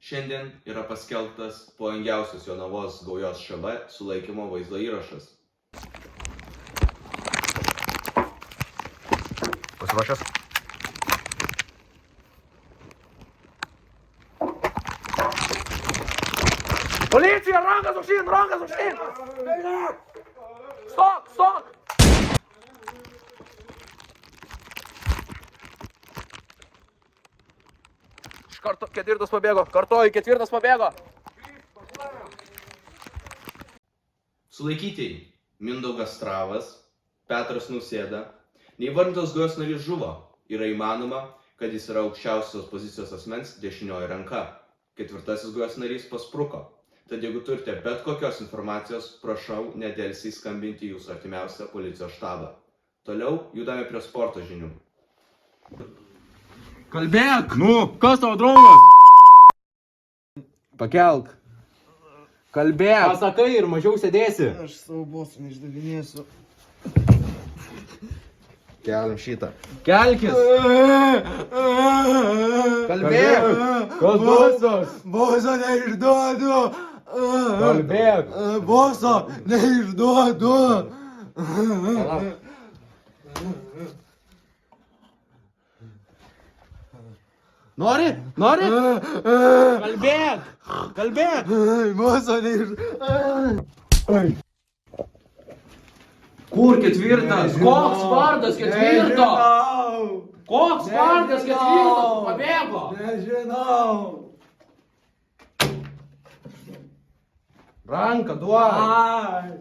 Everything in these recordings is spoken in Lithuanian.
Šiandien yra paskelbtas pavojingiausios Jonavos gaujos ŠV sulaikymo vaizdo įrašas. Pasiruošęs? Policija, rankas aukštyn, rankas aukštyn! Stok, stok! Iš karto ketvirtas pabėgo, kartoju, ketvirtas pabėgo. Sulaikytieji Mindaugas Stravas, Petras Nausėda, neįvardintos gaujos narys žuvo. Yra įmanoma, kad jis yra aukščiausios pozicijos asmens dešinioji ranka. Ketvirtasis gaujos narys paspruko. Tad jeigu turite bet kokios informacijos, prašau nedelsiai skambinti jūsų artimiausią policijos štabą. Toliau judame prie sporto žinių. Kalbėk! Nu, kas tavo draugas? Pakelk. Kalbėk. Pasakai ir mažiau sėdėsi. Aš savo bosų neišdavinėsiu. Keliam šitą. Kelkis. Kalbėk. Kas bosas? Boso neišduodu. Kalbėk. Boso neišduodu. Nori? Nori? Kalbėk. Kalbėk. Boso neišduodu. Kur ketvirtas? Koks vardas ketvirto? Koks vardas ketvirto? Pabėgo. Nežinau. Ranką duok.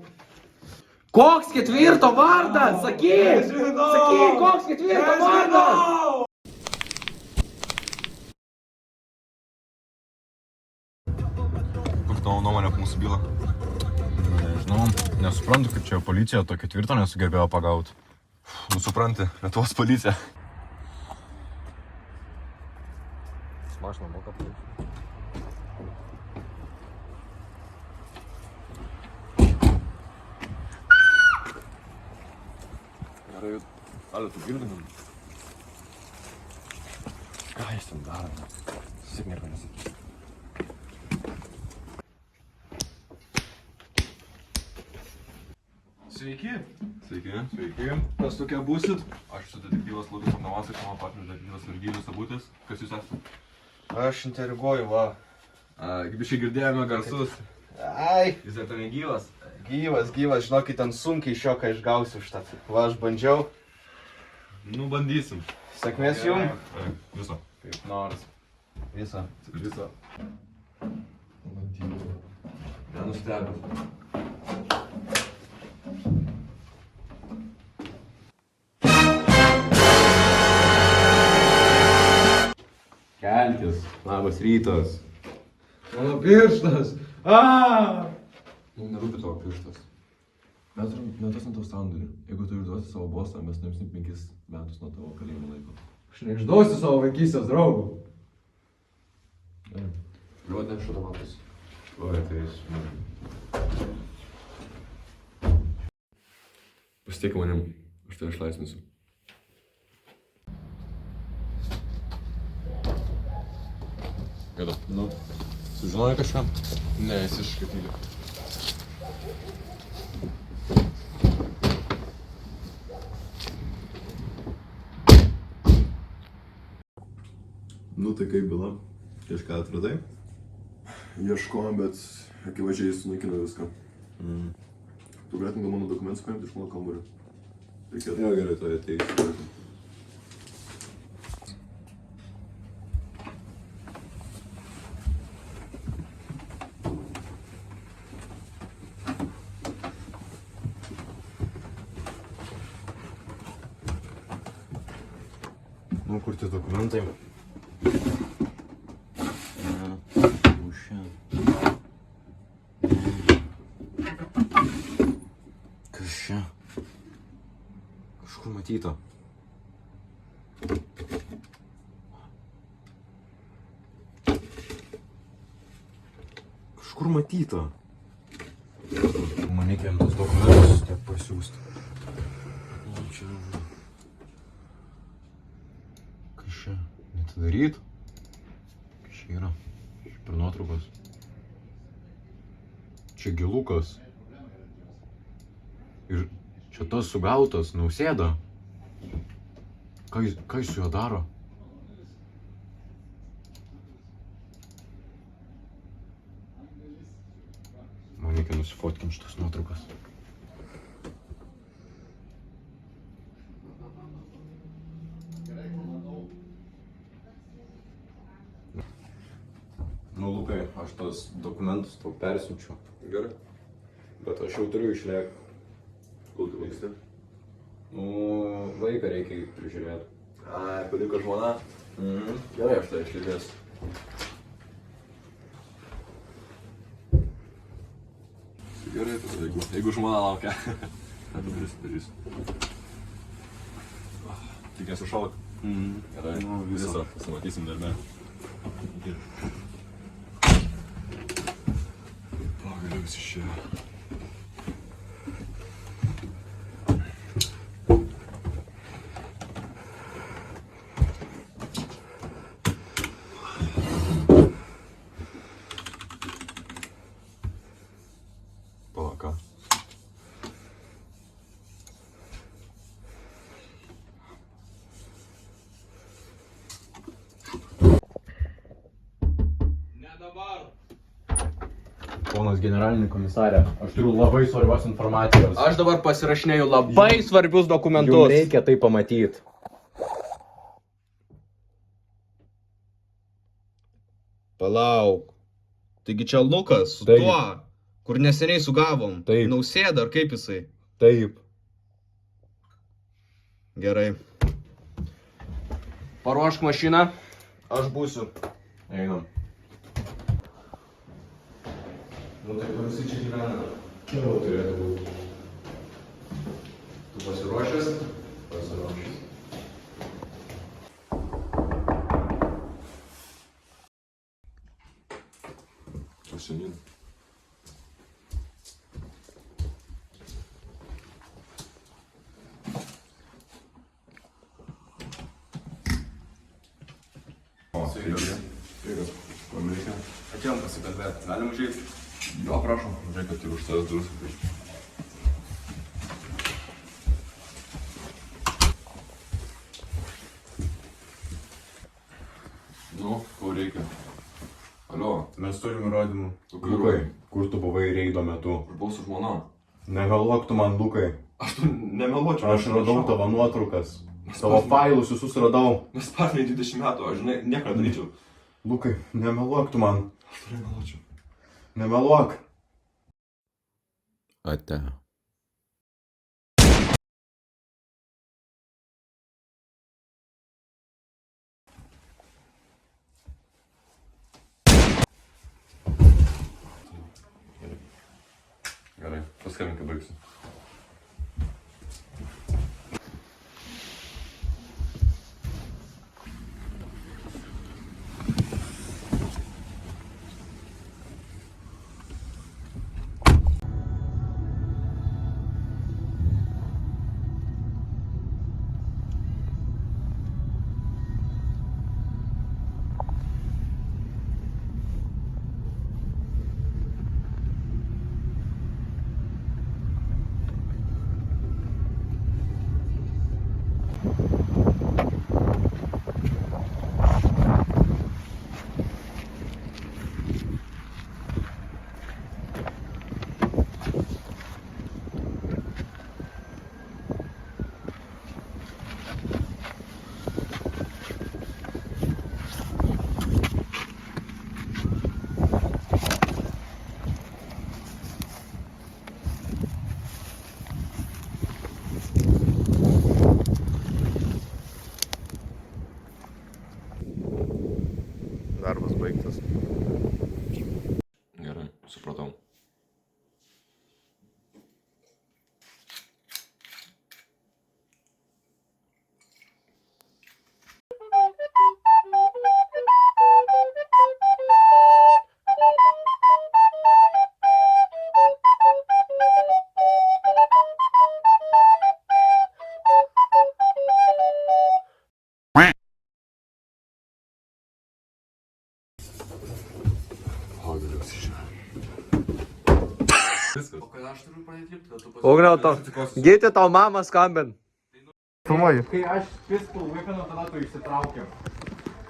Koks ketvirto vardas? Sakyk. Sakyk, koks ketvirto vardas? Kokia tavo nuomonė apie mūsų bylą? Nežinau, nesuprantu, kaip čia policija to ketvirto nesugebėjo pagauti. Nu supranti, Lietuvos policija. Mašiną moka policija. Gerai, ale tu girdim? Ką jis ten daro? Susik nieko nesakys. Sveiki. Sveiki. Sveiki. Kas tokia būsit? Aš esu detektyvas Lukas Arnavasas, mano partneris detektyvas Virgilijus Sabutis. Kas jūs esate? Aš interviuoju, va. Kaip iš čia girdėjome garsus. Ai, Jis dar ten negyvas. gyvas, žinokit, ten sunkiai šioką išgausiu šitą. Va, aš bandžiau. Nu, bandysim. Sėkmės jum. Viso. Kaip nors. Viso. Viso. Nenustebęs. Kelkis. Labas rytas. Mano pirštas. Nu, nerūpi tavo pirštas. Mes metus ant tavo sandorį. Jeigu tu išduosi savo bosą, mes nuimsim 5 metus nuo tavo kalėjimo laiko. Aš neišduosiu savo vaikystės draugų. Liuodė šudomatus. Oi, tai jis. Pasitik manim, aš tai išlaisvinsiu. Kada? Nu, sužinojai kažką? Ne, jis iš kaip įlė. Nu tai kaip byla? Kažką atradai? Ieškojom, bet akivaizdžiai jis sunaikino viską. Tu galėtum gal mano dokumentus paimti iš mano kambario? Reikėtų. Jo, gerai, to ateis. Nu, kur tie dokumentai? Kas čia? Kažkur matyta. Kažkur matyta. Man reikia tos dokumentus tiek pasiūsti. Čia... Kas čia? Neatidaryt? Kas čia yra? Per nuotraukos. Čia Gilukas. Ir čia tas sugautas Nausėda. Ką jis su juo daro? Man reikia nusifotkinti šitas nuotraukas. Nu, Lukai, aš tos dokumentus tau persiunčiu. Gerai. Bet aš jau turiu išlėkti. Kol tu vyksti? Nu, vaiką reikia prižiūrėti. Ai, paliko žmona. Gerai, aš tai išlydėsiu. Gerai, tada jeigu žmona laukia. Ką darysiu? Tik nesušalk. Gerai, visą. Pasimatysim darbe. Pagaliau visi išėjo. Palaka. Ponas generalinį komisarė, aš turiu labai svarbios informacijos. Aš dabar pasirašinėju labai svarbius Jums dokumentus. reikia tai pamatyti. Palauk. Taigi čia Lukas su Taip. tuo, kur neseniai sugavom. Taip. Nausėda, ar kaip jisai? Taip. Gerai. Paruošk mašiną. Aš būsiu. Einam. Nu tai kur visi čia gyvena? Čia jau turėtų būti. Tu pasiruošęs? Pasiruošęs. Užsienin. O, sveikas. Ko reikia? Atėjom pasikalbėti. Galim užeiti? Jo, prašom. Žiūrėk, kad ir už savęs durus. Nu, ko reikia? Alio, Mes turim įrodymų. Kokių Lukai, įrodymų? kur tu buvai reido metu? aš buvau su žmona. Negalvok tu man, Lukai. Aš tu nemeluočiau. Aš radau tavo nuotraukas. Tavo failus visus radau. Mes partneriai 20 metų, aš nieko nedaryčiau. Lukai, nemeluok tu man. Aš tu nemeluočiau. Nemeluok. Ate. Gerai, paskambink, kai baigsiu. Darbas baigtas. Gerai, supratau. Ugniau, gėti tau mamą skambin. Filmuoju. Kai aš pistol whipinu, tada tu išsitraukiam.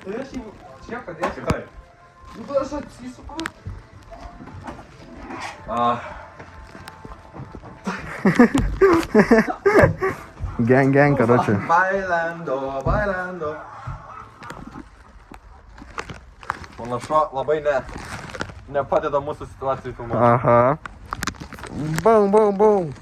Tai aš jau čia padėsiu. Taip. Nu, tada aš atsisuku. Gang, karoči. Bailando. Panašu, labai nepadeda mūsų situacijai filmuoti. Aha. Bum.